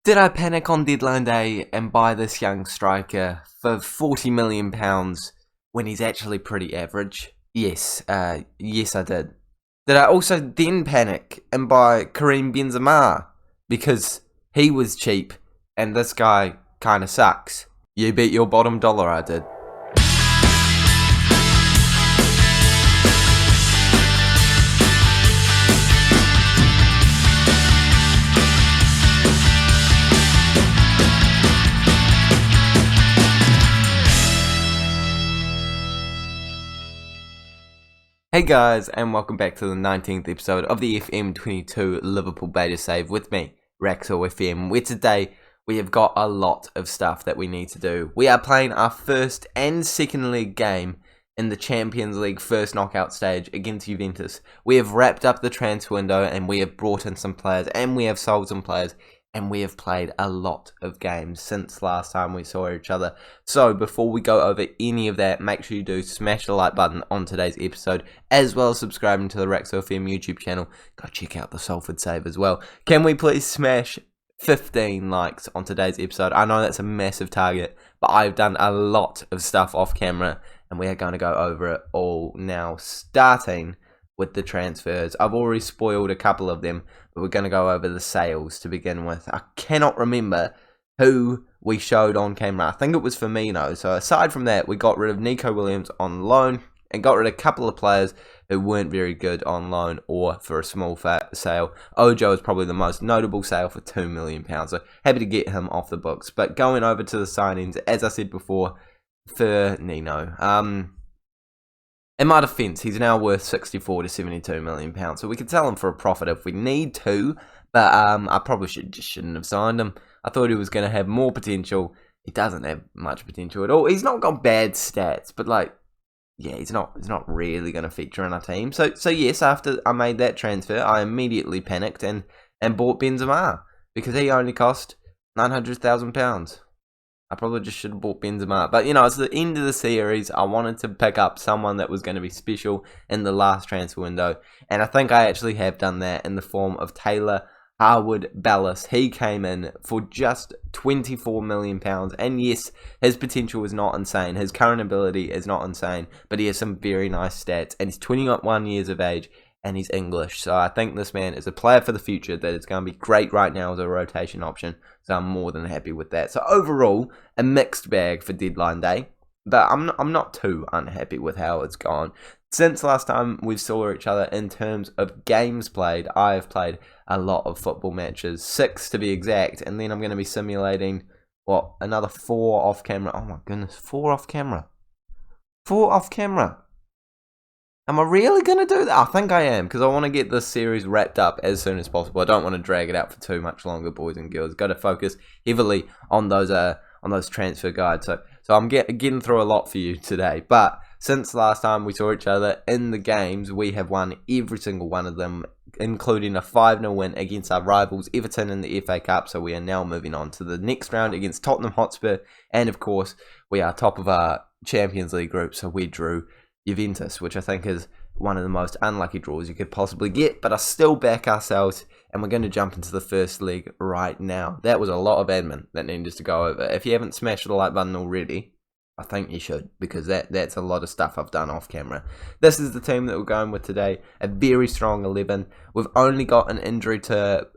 Did I panic on deadline day and buy this young striker for £40 million when he's actually pretty average? Yes, yes I did. Did I also then panic and buy Karim Benzema because he was cheap and this guy kinda sucks? You bet your bottom dollar I did. Hey guys, and welcome back to the 19th episode of the FM22 Liverpool Beta Save with me, Raxo FM, where today we have got a lot of stuff that we need to do. We are playing our first and second leg game in the Champions League first knockout stage against Juventus. We have wrapped up the transfer window and we have brought in some players and we have sold some players. And we have played a lot of games since last time we saw each other. So before we go over any of that, make sure you do smash the like button on today's episode, as well as subscribing to the Raxo FM YouTube channel. Go check out the Salford save as well. Can we please smash 15 likes on today's episode? I know that's a massive target, but I've done a lot of stuff off camera, and we are going to go over it all now, starting with the transfers. I've already spoiled a couple of them, but we're going to go over the sales to begin with. I cannot remember who we showed on camera. I think it was Firmino. So aside from that, we got rid of Nico Williams on loan and got rid of a couple of players who weren't very good on loan or for a small sale. Ojo is probably the most notable sale for £2 million. So happy to get him off the books. But going over to the signings, as I said before, Firmino. In my defence, he's now worth £64 to £72 million, so we could sell him for a profit if we need to, but I probably shouldn't have signed him. I thought he was going to have more potential. He doesn't have much potential at all. He's not got bad stats, but he's not really going to feature in our team. So yes, after I made that transfer, I immediately panicked and bought Benzema, because he only cost £900,000. I probably just should have bought Benzema. But, it's the end of the series. I wanted to pick up someone that was going to be special in the last transfer window. And I think I actually have done that in the form of Taylor Harwood-Bellis. He came in for just £24 million. And yes, his potential is not insane. His current ability is not insane. But he has some very nice stats. And he's 21 years of age. And he's English. So I think this man is a player for the future that is going to be great right now as a rotation option. So I'm more than happy with that. So overall, a mixed bag for deadline day. But I'm not too unhappy with how it's gone. Since last time we saw each other in terms of games played, I have played a lot of football matches. 6 to be exact. And then I'm going to be simulating, another 4 off camera. Oh my goodness, 4 off camera. 4 off camera. Am I really going to do that? I think I am, because I want to get this series wrapped up as soon as possible. I don't want to drag it out for too much longer, boys and girls. Got to focus heavily on those transfer guides. So I'm getting through a lot for you today. But since last time we saw each other in the games, we have won every single one of them, including a 5-0 win against our rivals Everton in the FA Cup. So we are now moving on to the next round against Tottenham Hotspur. And of course, we are top of our Champions League group, so we drew Juventus, which I think is one of the most unlucky draws you could possibly get, but I still back ourselves, and we're going to jump into the first leg right now. That was a lot of admin that needed to go over. If you haven't smashed the like button already, I think you should, because that's a lot of stuff I've done off camera. This is the team that we're going with today, a very strong 11. We've only got an injury to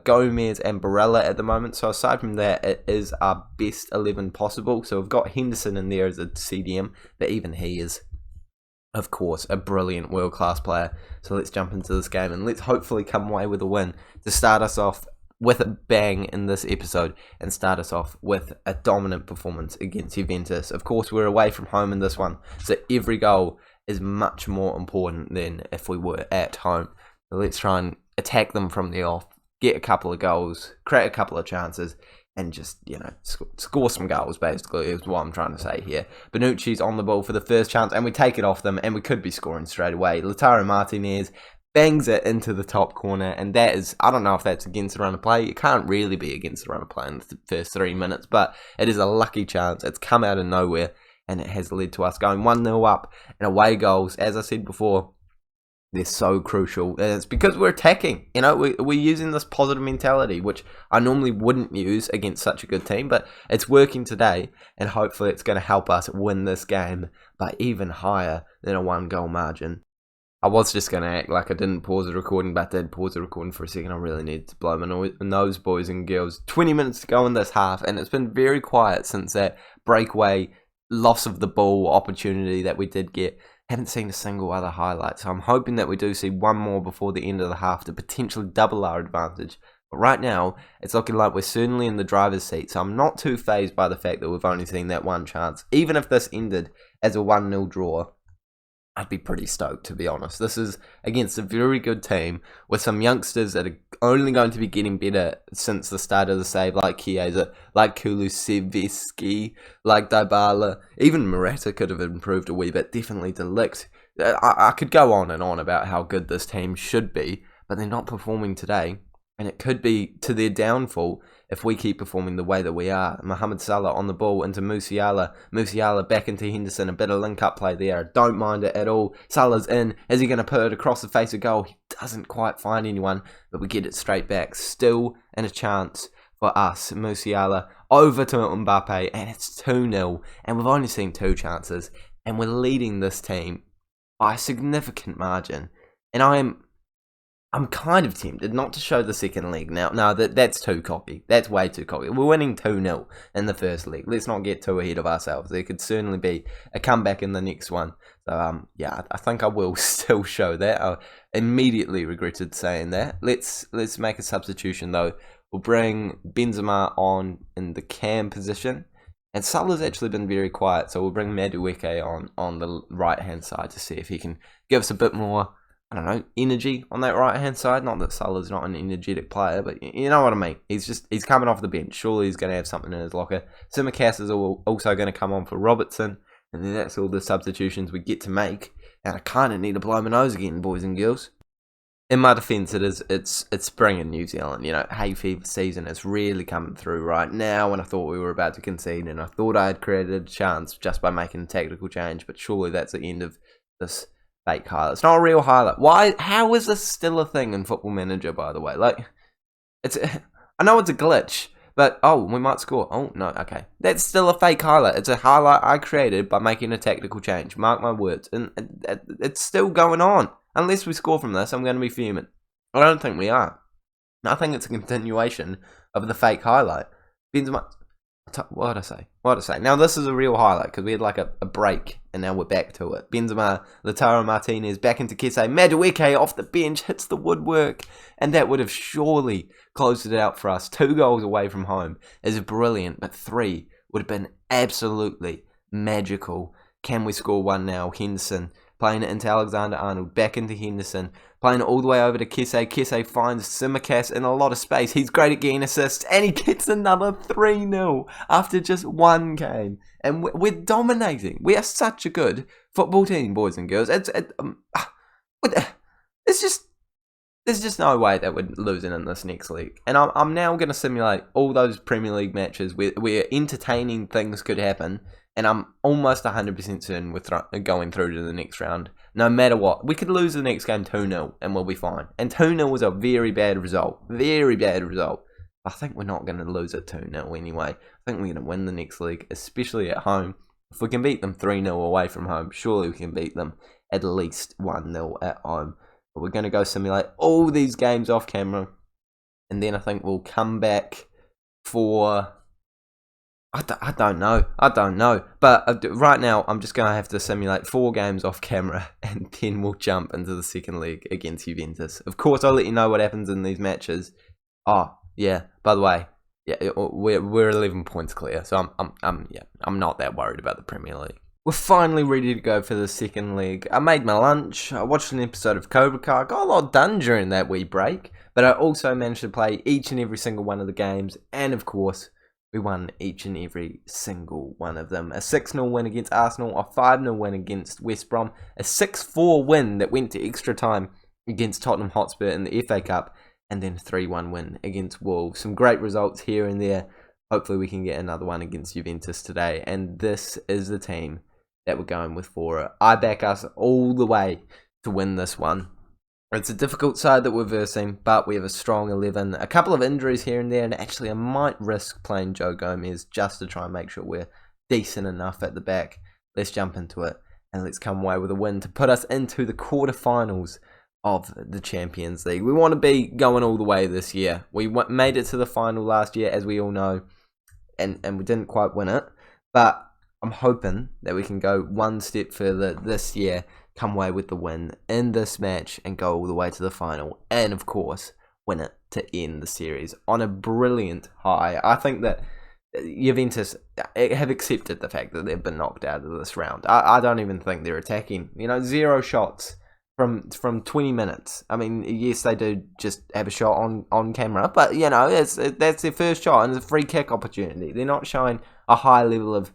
Gomez and Barella at the moment, so aside from that, it is our best 11 possible. So we've got Henderson in there as a CDM, but even he is, of course, a brilliant world-class player. So let's jump into this game and let's hopefully come away with a win to start us off with a bang in this episode and start us off with a dominant performance against Juventus. Of course, we're away from home in this one, so every goal is much more important than if we were at home. So let's try and attack them from the off, get a couple of goals, create a couple of chances, and just, score some goals, basically, is what I'm trying to say here. Bonucci's on the ball for the first chance, and we take it off them, and we could be scoring straight away. Lautaro Martinez bangs it into the top corner, and that is, I don't know if that's against the run of play. It can't really be against the run of play in the first 3 minutes, but it is a lucky chance. It's come out of nowhere, and it has led to us going 1-0 up, and away goals, as I said before, They're so crucial. And it's because we're attacking. You know, we're using this positive mentality, which I normally wouldn't use against such a good team, but it's working today, and hopefully it's going to help us win this game by even higher than a 1-goal margin. I was just going to act like I didn't pause the recording, but I did pause the recording for a second. I really needed to blow my nose, boys and girls. 20 minutes to go in this half, and it's been very quiet since that breakaway loss of the ball opportunity that we did get. Haven't seen a single other highlight, so I'm hoping that we do see one more before the end of the half to potentially double our advantage. But right now, it's looking like we're certainly in the driver's seat, so I'm not too fazed by the fact that we've only seen that one chance. Even if this ended as a 1-0 draw, I'd be pretty stoked, to be honest. This is against a very good team with some youngsters that are only going to be getting better since the start of the save, like Chiesa, like Kulusevski, like Dybala. Even Morata could have improved a wee bit, definitely Djik. I could go on and on about how good this team should be, but they're not performing today. And it could be to their downfall if we keep performing the way that we are. Mohamed Salah on the ball into Musiala. Musiala back into Henderson. A bit of link-up play there. Don't mind it at all. Salah's in. Is he going to put it across the face of goal? He doesn't quite find anyone, but we get it straight back. Still in a chance for us. Musiala over to Mbappe, and it's 2-0. And we've only seen 2 chances. And we're leading this team by a significant margin. And I'm kind of tempted not to show the second leg now. No, that's too cocky. That's way too cocky. We're winning 2-0 in the first leg. Let's not get too ahead of ourselves. There could certainly be a comeback in the next one. So, yeah, I think I will still show that. I immediately regretted saying that. Let's make a substitution, though. We'll bring Benzema on in the cam position. And Salah's actually been very quiet, so we'll bring Djik on the right-hand side to see if he can give us a bit more, I don't know, energy on that right-hand side. Not that Salah's not an energetic player, but you know what I mean. He's coming off the bench. Surely he's going to have something in his locker. Tsimikas is also going to come on for Robertson, and then that's all the substitutions we get to make. And I kind of need to blow my nose again, boys and girls. In my defence, it's spring in New Zealand. You know, hay fever season is really coming through right now, and I thought we were about to concede, and I thought I had created a chance just by making a tactical change, but surely that's the end of this fake highlight. It's not a real highlight. Why? How is this still a thing in Football Manager, by the way? Like, I know it's a glitch, but, oh, we might score. Oh, no, okay. That's still a fake highlight. It's a highlight I created by making a tactical change. Mark my words. And it's still going on. Unless we score from this, I'm going to be fuming. I don't think we are. I think it's a continuation of the fake highlight. Benzema... What did I say? Now, this is a real highlight because we had like a break and now we're back to it. Benzema, Lautaro Martinez, back into Kese. Djik off the bench, hits the woodwork. And that would have surely closed it out for us. 2 goals away from home is brilliant, but 3 would have been absolutely magical. Can we score 1 now? Henderson playing it into Alexander-Arnold, back into Henderson, playing it all the way over to Kese. Kese finds Tsimikas in a lot of space. He's great at getting assists, and he gets another 3-0 after just 1 game. And we're dominating. We are such a good football team, boys and girls. There's just no way that we're losing in this next league. And I'm now going to simulate all those Premier League matches where entertaining things could happen. And I'm almost 100% certain we're going through to the next round. No matter what. We could lose the next game 2-0 and we'll be fine. And 2-0 was a very bad result. Very bad result. I think we're not going to lose it 2-0 anyway. I think we're going to win the next league, especially at home. If we can beat them 3-0 away from home, surely we can beat them at least 1-0 at home. But we're going to go simulate all these games off camera. And then I think we'll come back for... I don't know. But right now, I'm just going to have to simulate 4 games off camera, and then we'll jump into the second leg against Juventus. Of course, I'll let you know what happens in these matches. Oh, yeah, by the way, yeah, we're 11 points clear, so I'm not that worried about the Premier League. We're finally ready to go for the second leg. I made my lunch, I watched an episode of Cobra Kai, got a lot done during that wee break, but I also managed to play each and every single one of the games, and of course, we won each and every single one of them. A 6-0 win against Arsenal, a 5-0 win against West Brom, a 6-4 win that went to extra time against Tottenham Hotspur in the FA Cup, and then a 3-1 win against Wolves. Some great results here and there. Hopefully we can get another one against Juventus today. And this is the team that we're going with for it. I back us all the way to win this one. It's a difficult side that we're versing, but we have a strong 11. A couple of injuries here and there, and actually I might risk playing Joe Gomez just to try and make sure we're decent enough at the back. Let's jump into it, and let's come away with a win to put us into the quarterfinals of the Champions League. We want to be going all the way this year. We made it to the final last year, as we all know, and we didn't quite win it, but I'm hoping that we can go one step further this year, come away with the win in this match and go all the way to the final, and of course win it to end the series on a brilliant high. I think that Juventus have accepted the fact that they've been knocked out of this round. I don't even think they're attacking. 0 shots from 20 minutes. I mean, yes, they do just have a shot on camera, but that's their first shot and it's a free kick opportunity. They're not showing a high level of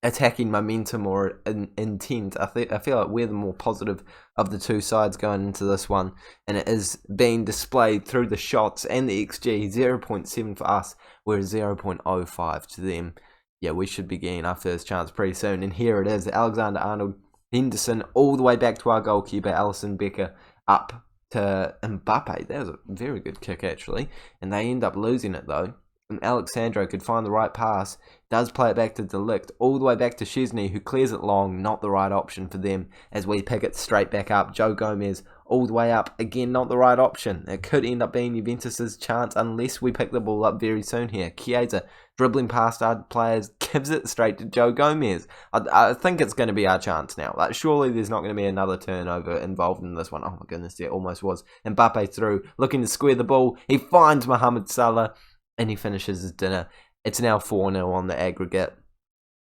attacking momentum or intent. I feel like we're the more positive of the two sides going into this one, and it is being displayed through the shots and the XG. 0.7 for us, whereas 0.05 to them. Yeah, we should be getting our first chance pretty soon, and here it is. Alexander-Arnold, Henderson, all the way back to our goalkeeper, Alisson Becker, up to Mbappe. That was a very good kick, actually, and they end up losing it, though. And Alexandro could find the right pass, does play it back to Djik, all the way back to Szczesny, who clears it long, not the right option for them, as we pick it straight back up. Joe Gomez, all the way up, again, not the right option. It could end up being Juventus' chance, unless we pick the ball up very soon here. Chiesa, dribbling past our players, gives it straight to Joe Gomez. I think it's going to be our chance now. Surely there's not going to be another turnover involved in this one. Oh my goodness, there almost was. Mbappe through, looking to square the ball. He finds Mohamed Salah, and he finishes his dinner. It's now 4-0 on the aggregate.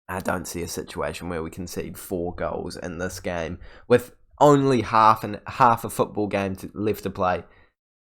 I don't see a situation where we concede 4 goals in this game with only half a football game left to play.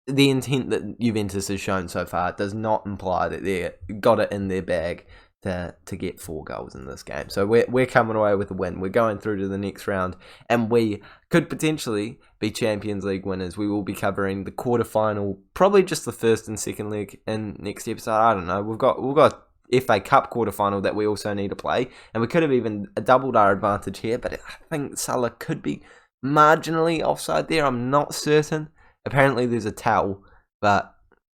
The intent that Juventus has shown so far does not imply that they got it in their bag to get 4 goals in this game. So we're coming away with a win. We're going through to the next round, and we could potentially be Champions League winners. We will be covering the quarterfinal, probably just the first and second leg in next episode. I don't know. We've got FA Cup quarterfinal that we also need to play, and we could have even doubled our advantage here, but I think Salah could be marginally offside there. I'm not certain. Apparently there's a towel, but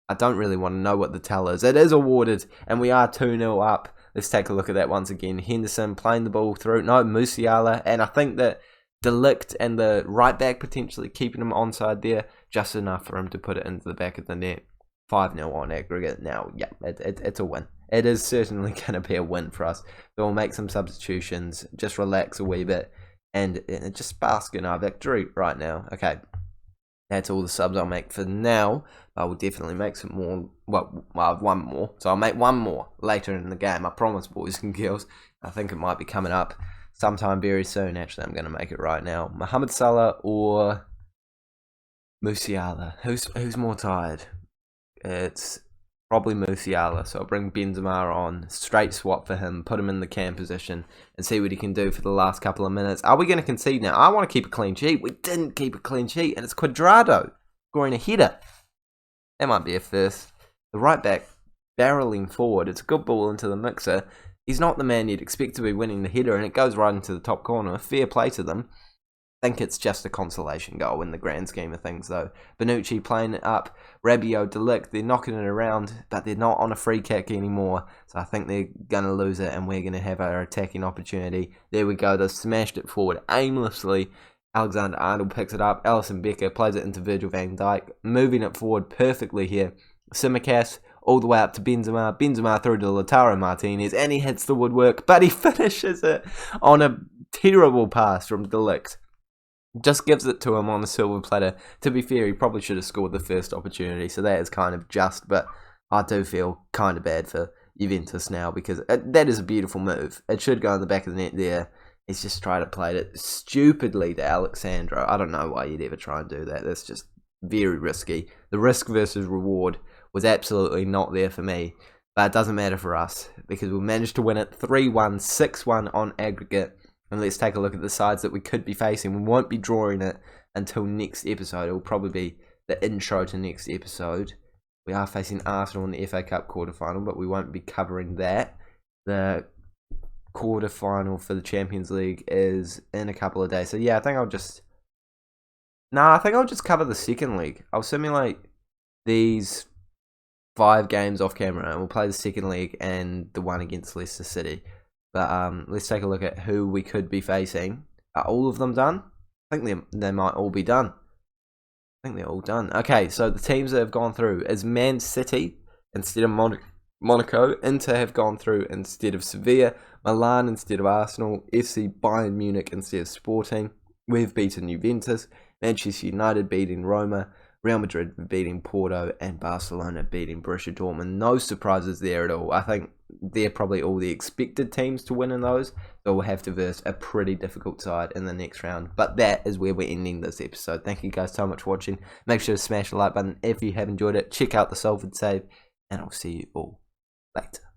I don't really want to know what the towel is. It is awarded, and we are 2-0 up. Let's take a look at that once again. Henderson playing the ball through. No, Musiala. And I think that Djik and the right back potentially keeping him onside there. Just enough for him to put it into the back of the net. 5-0 on aggregate now. Yeah, it's a win. It is certainly going to be a win for us. So we'll make some substitutions. Just relax a wee bit. And just bask in our victory right now. Okay. That's all the subs I'll make for now. I will definitely make some more. Well, I have one more. So I'll make one more later in the game. I promise, boys and girls. I think it might be coming up sometime very soon. Actually, I'm going to make it right now. Mohamed Salah or Musiala. Who's more tired? It's probably Musiala. So I'll bring Benzema on. Straight swap for him. Put him in the cam position. And see what he can do for the last couple of minutes. Are we going to concede now? I want to keep a clean sheet. We didn't keep a clean sheet. And it's Cuadrado scoring a header. That might be a first. The right back barreling forward. It's a good ball into the mixer. He's not the man you'd expect to be winning the header, and it goes right into the top corner. Fair play to them. I think it's just a consolation goal in the grand scheme of things, though. Bonucci playing it up. Rabiot, Djik, they're knocking it around, but they're not on a free kick anymore. So I think they're going to lose it, and we're going to have our attacking opportunity. There we go. They've smashed it forward aimlessly. Alexander-Arnold picks it up. Alisson Becker plays it into Virgil van Dijk, moving it forward perfectly here. Tsimikas all the way up to Benzema. Benzema through to Lautaro Martinez, and he hits the woodwork, but he finishes it on a terrible pass from Djik. Just gives it to him on a silver platter. To be fair, he probably should have scored the first opportunity, so that is kind of just, but I do feel kind of bad for Juventus now, because that is a beautiful move. It should go in the back of the net there. He's just tried to play it stupidly to Alexandro. I don't know why you'd ever try and do that. That's just very risky. The risk versus reward was absolutely not there for me. But it doesn't matter for us, because we managed to win it 3-1, 6-1 on aggregate. And let's take a look at the sides that we could be facing. We won't be drawing it until next episode. It will probably be the intro to next episode. We are facing Arsenal in the FA Cup quarterfinal, but we won't be covering that. The quarterfinal for the Champions League is in a couple of days. So yeah, I think I'll just Nah, I think I'll just cover the second leg. I'll simulate these 5 games off camera, and we'll play the second leg and the one against Leicester City. But let's take a look at who we could be facing. Are all of them done? I think they might all be done. I think they're all done. Okay, so the teams that have gone through is Man City instead of Monaco. Inter have gone through instead of Sevilla. Milan instead of Arsenal. FC Bayern Munich instead of Sporting. We've beaten Juventus. Manchester United beating Roma. Real Madrid beating Porto. And Barcelona beating Borussia Dortmund. No surprises there at all. I think they're probably all the expected teams to win in those. So we'll have to verse a pretty difficult side in the next round. But that is where we're ending this episode. Thank you guys so much for watching. Make sure to smash the like button if you have enjoyed it. Check out the Salford save. And I'll see you all later.